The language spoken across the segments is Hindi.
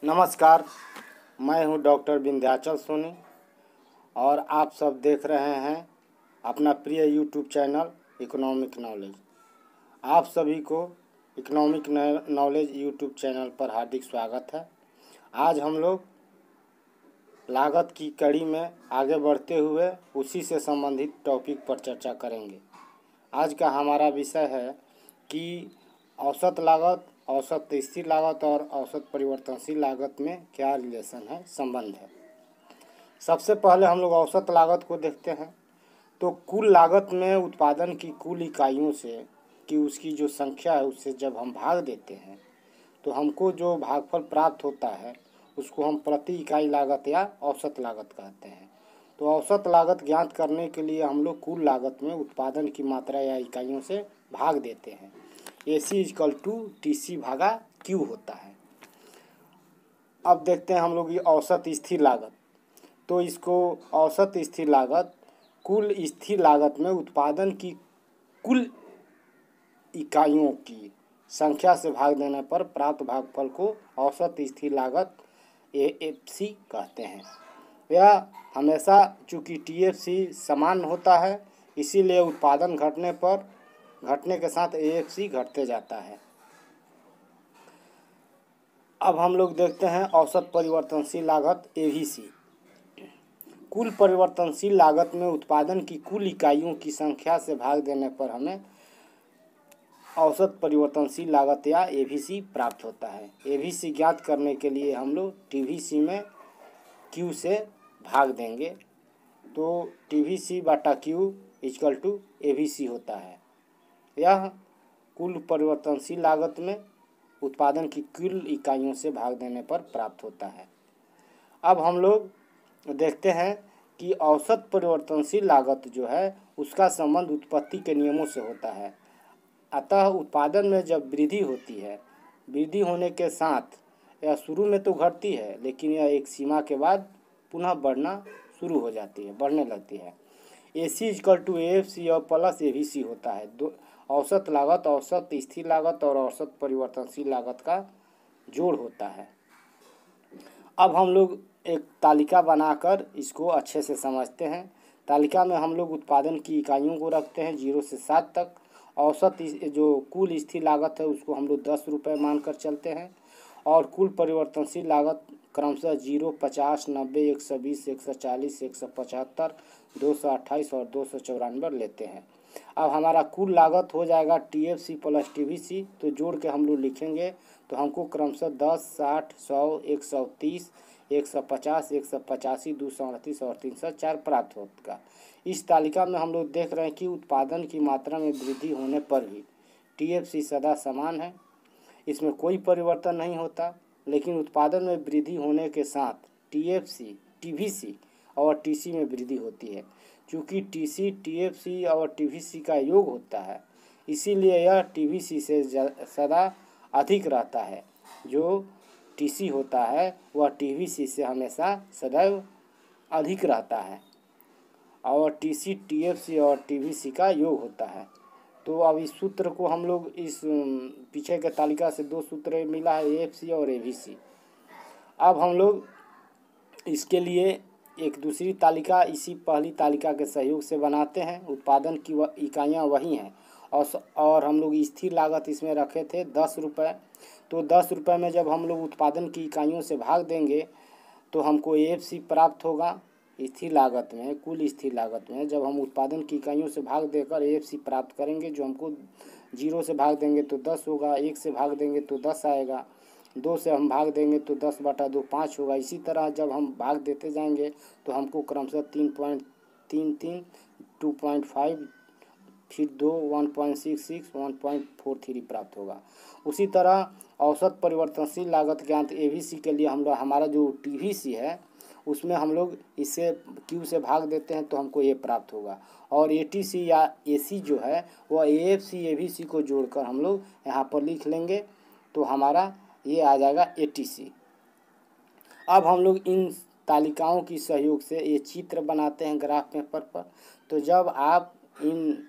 नमस्कार, मैं हूं डॉक्टर विंध्याचल सोनी और आप सब देख रहे हैं अपना प्रिय यूट्यूब चैनल इकोनॉमिक नॉलेज। आप सभी को इकोनॉमिक नॉलेज यूट्यूब चैनल पर हार्दिक स्वागत है। आज हम लोग लागत की कड़ी में आगे बढ़ते हुए उसी से संबंधित टॉपिक पर चर्चा करेंगे। आज का हमारा विषय है कि औसत लागत, औसत स्थिर लागत और औसत परिवर्तनशील लागत में क्या रिलेशन है, संबंध है। सबसे पहले हम लोग औसत लागत को देखते हैं। तो कुल लागत में उत्पादन की कुल इकाइयों से कि उसकी जो संख्या है उससे जब हम भाग देते हैं तो हमको जो भागफल प्राप्त होता है उसको हम प्रति इकाई लागत या औसत लागत कहते हैं। तो औसत लागत ज्ञात करने के लिए हम लोग कुल लागत में उत्पादन की मात्रा या इकाइयों से भाग देते हैं। AC = TC भागा Q होता है। अब देखते हैं हम लोग ये औसत स्थिर लागत। तो इसको औसत स्थिर लागत कुल स्थिर लागत में उत्पादन की कुल इकाइयों की संख्या से भाग देने पर प्राप्त भागफल को औसत स्थिर लागत AFC कहते हैं। यह हमेशा चूँकि TFC समान होता है इसीलिए उत्पादन घटने के साथ AFC घटते जाता है। अब हम लोग देखते हैं औसत परिवर्तनशील लागत ABC। कुल परिवर्तनशील लागत में उत्पादन की कुल इकाइयों की संख्या से भाग देने पर हमें औसत परिवर्तनशील लागत या ABC प्राप्त होता है। ABC ज्ञात करने के लिए हम लोग TVC में Q से भाग देंगे तो TVC/Q = ABC होता है। यह कुल परिवर्तनशील लागत में उत्पादन की कुल इकाइयों से भाग देने पर प्राप्त होता है। अब हम लोग देखते हैं कि औसत परिवर्तनशील लागत जो है उसका संबंध उत्पत्ति के नियमों से होता है। अतः उत्पादन में जब वृद्धि होती है, वृद्धि होने के साथ यह शुरू में तो घटती है लेकिन यह एक सीमा के बाद पुनः बढ़ना शुरू हो जाती है, बढ़ने लगती है। AC = AFC और प्लस ABC होता है। औसत लागत, औसत स्थिर लागत और औसत परिवर्तनशील लागत का जोड़ होता है। अब हम लोग एक तालिका बनाकर इसको अच्छे से समझते हैं। तालिका में हम लोग उत्पादन की इकाइयों को रखते हैं 0 से 7 तक। औसत जो कुल स्थिर लागत है उसको हम लोग 10 रुपये मानकर चलते हैं और कुल परिवर्तनशील लागत क्रमशः 0, 50, 90, 120, 140, 175, 228 और 294 लेते हैं। अब हमारा कुल लागत हो जाएगा TFC + TVC। तो जोड़ के हम लोग लिखेंगे तो हमको क्रमशः 10, 60, 100, 130, 150, 185, 238 और 304 प्राप्त होगा। इस तालिका में हम लोग देख रहे हैं कि उत्पादन की मात्रा में वृद्धि होने पर भी TFC सदा समान है, इसमें कोई परिवर्तन नहीं होता। लेकिन उत्पादन में वृद्धि होने के साथ TFC, TVC और TC में वृद्धि होती है। चूँकि TC, TFC और TVC का योग होता है इसीलिए यह TVC से सदा अधिक रहता है। जो TC होता है वह TVC से हमेशा सदैव अधिक रहता है और TC, TFC और TVC का योग होता है। तो अब इस सूत्र को हम लोग इस पीछे के तालिका से 2 सूत्र मिला है, AFC और ABC। अब हम लोग इसके लिए एक दूसरी तालिका इसी पहली तालिका के सहयोग से बनाते हैं। उत्पादन की इकाइयाँ वही हैं और हम लोग स्थिर लागत इसमें रखे थे 10 रुपये। तो 10 रुपये में जब हम लोग उत्पादन की इकाइयों से भाग देंगे तो हमको AFC प्राप्त होगा। स्थिर लागत में, कुल स्थिर लागत में जब हम उत्पादन की इकाइयों से भाग देकर AFC प्राप्त करेंगे, जो हमको 0 से भाग देंगे तो 10 होगा, 1 से भाग देंगे तो 10 आएगा, 2 से हम भाग देंगे तो 10/2 5 होगा। इसी तरह जब हम भाग देते जाएंगे तो हमको क्रमशः 3.33, 2.5, फिर 2, 1.66, 1.43 प्राप्त होगा। उसी तरह औसत परिवर्तनशील लागत ज्ञात ABC के लिए हमारा जो TVC है उसमें हम लोग इससे Q से भाग देते हैं तो हमको ये प्राप्त होगा। और ATC या AC जो है वह AFC, ABC को जोड़कर हम लोग यहाँ पर लिख लेंगे तो हमारा ये आ जाएगा ATC। अब हम लोग इन तालिकाओं की सहयोग से ये चित्र बनाते हैं ग्राफ पेपर पर। तो जब आप इन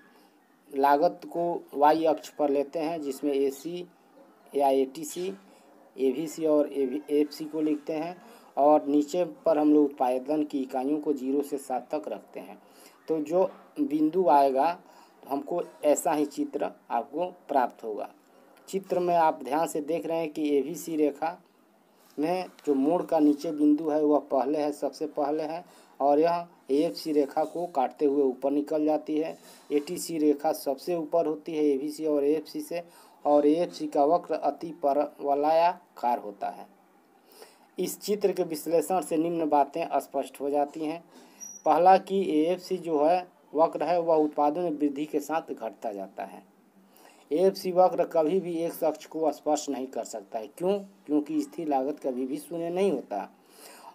लागत को Y अक्ष पर लेते हैं जिसमें AC या ATC AVC और AFC को लिखते हैं और नीचे पर हम लोग उत्पादन की इकाइयों को 0 से 7 तक रखते हैं। तो जो बिंदु आएगा तो हमको ऐसा ही चित्र आपको प्राप्त होगा। चित्र में आप ध्यान से देख रहे हैं कि AVC रेखा में जो मोड़ का नीचे बिंदु है वह पहले है, सबसे पहले है, और यह AFC रेखा को काटते हुए ऊपर निकल जाती है। ATC रेखा सबसे ऊपर होती है AVC और AFC से, और AFC का वक्र अति परवलयाकार होता है। इस चित्र के विश्लेषण से निम्न बातें स्पष्ट हो जाती हैं। पहला कि AFC जो है वक्र है वह उत्पादन में वृद्धि के साथ घटता जाता है। AFC वक्र कभी भी एक अक्ष को स्पर्श नहीं कर सकता है। क्यों? क्योंकि स्थिर लागत कभी भी शून्य नहीं होता।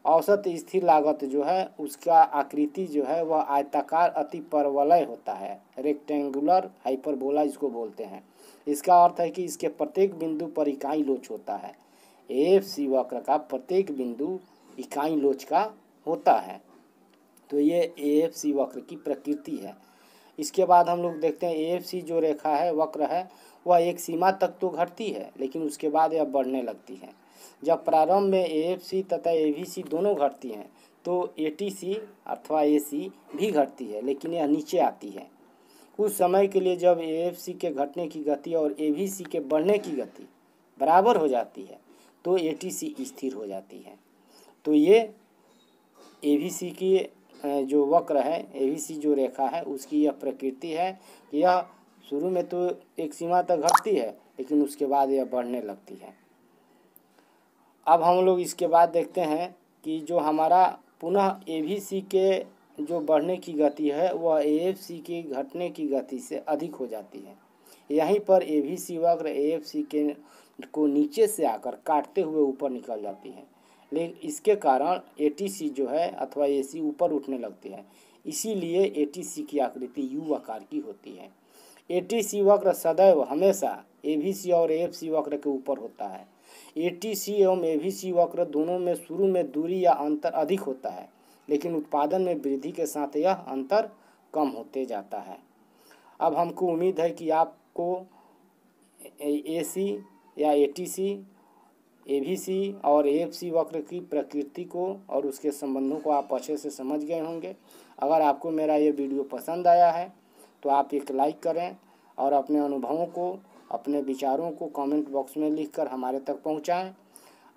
औसत स्थिर लागत जो है उसका आकृति जो है वह आयताकार अति परवलय होता है, रेक्टेंगुलर हाइपरबोला इसको बोलते हैं। इसका अर्थ है कि इसके प्रत्येक बिंदु पर इकाई लोच होता है। AFC वक्र का प्रत्येक बिंदु इकाई लोच का होता है। तो ये AFC वक्र की प्रकृति है। इसके बाद हम लोग देखते हैं AFC जो रेखा है वक्र है वह एक सीमा तक तो घटती है, लेकिन उसके बाद यह बढ़ने लगती है। जब प्रारंभ में AFC तथा AVC दोनों घटती हैं तो ATC अथवा AC भी घटती है, लेकिन यह नीचे आती है। कुछ समय के लिए जब AFC के घटने की गति और AVC के बढ़ने की गति बराबर हो जाती है तो ATC स्थिर हो जाती है। तो ये AVC की जो वक्र है, AVC जो रेखा है उसकी यह प्रकृति है कि यह शुरू में तो एक सीमा तक घटती है, लेकिन उसके बाद यह बढ़ने लगती है। अब हम लोग इसके बाद देखते हैं कि जो हमारा पुनः AVC के जो बढ़ने की गति है वह AFC की घटने की गति से अधिक हो जाती है। यहीं पर AVC वक्र AFC के को नीचे से आकर काटते हुए ऊपर निकल जाती है, लेकिन इसके कारण ATC जो है अथवा AC ऊपर उठने लगती है। इसीलिए ATC की आकृति U आकार की होती है। ATC वक्र सदैव हमेशा AVC और AFC वक्र के ऊपर होता है। ATC एवं AVC वक्र दोनों में शुरू में दूरी या अंतर अधिक होता है, लेकिन उत्पादन में वृद्धि के साथ यह अंतर कम होते जाता है। अब हमको उम्मीद है कि आपको AC या ATC, AVC और AFC वक्र की प्रकृति को और उसके संबंधों को आप अच्छे से समझ गए होंगे। अगर आपको मेरा ये वीडियो पसंद आया है तो आप एक लाइक करें और अपने अनुभवों को, अपने विचारों को कमेंट बॉक्स में लिखकर हमारे तक पहुंचाएं।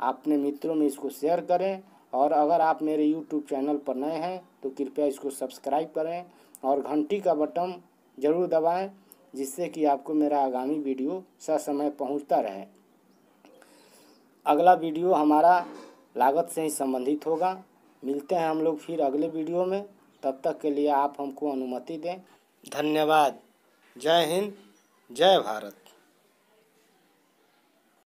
अपने मित्रों में इसको शेयर करें, और अगर आप मेरे YouTube चैनल पर नए हैं तो कृपया इसको सब्सक्राइब करें और घंटी का बटन ज़रूर दबाएं, जिससे कि आपको मेरा आगामी वीडियो ससमय पहुंचता रहे। अगला वीडियो हमारा लागत से ही संबंधित होगा। मिलते हैं हम लोग फिर अगले वीडियो में। तब तक के लिए आप हमको अनुमति दें। धन्यवाद। जय हिंद, जय भारत।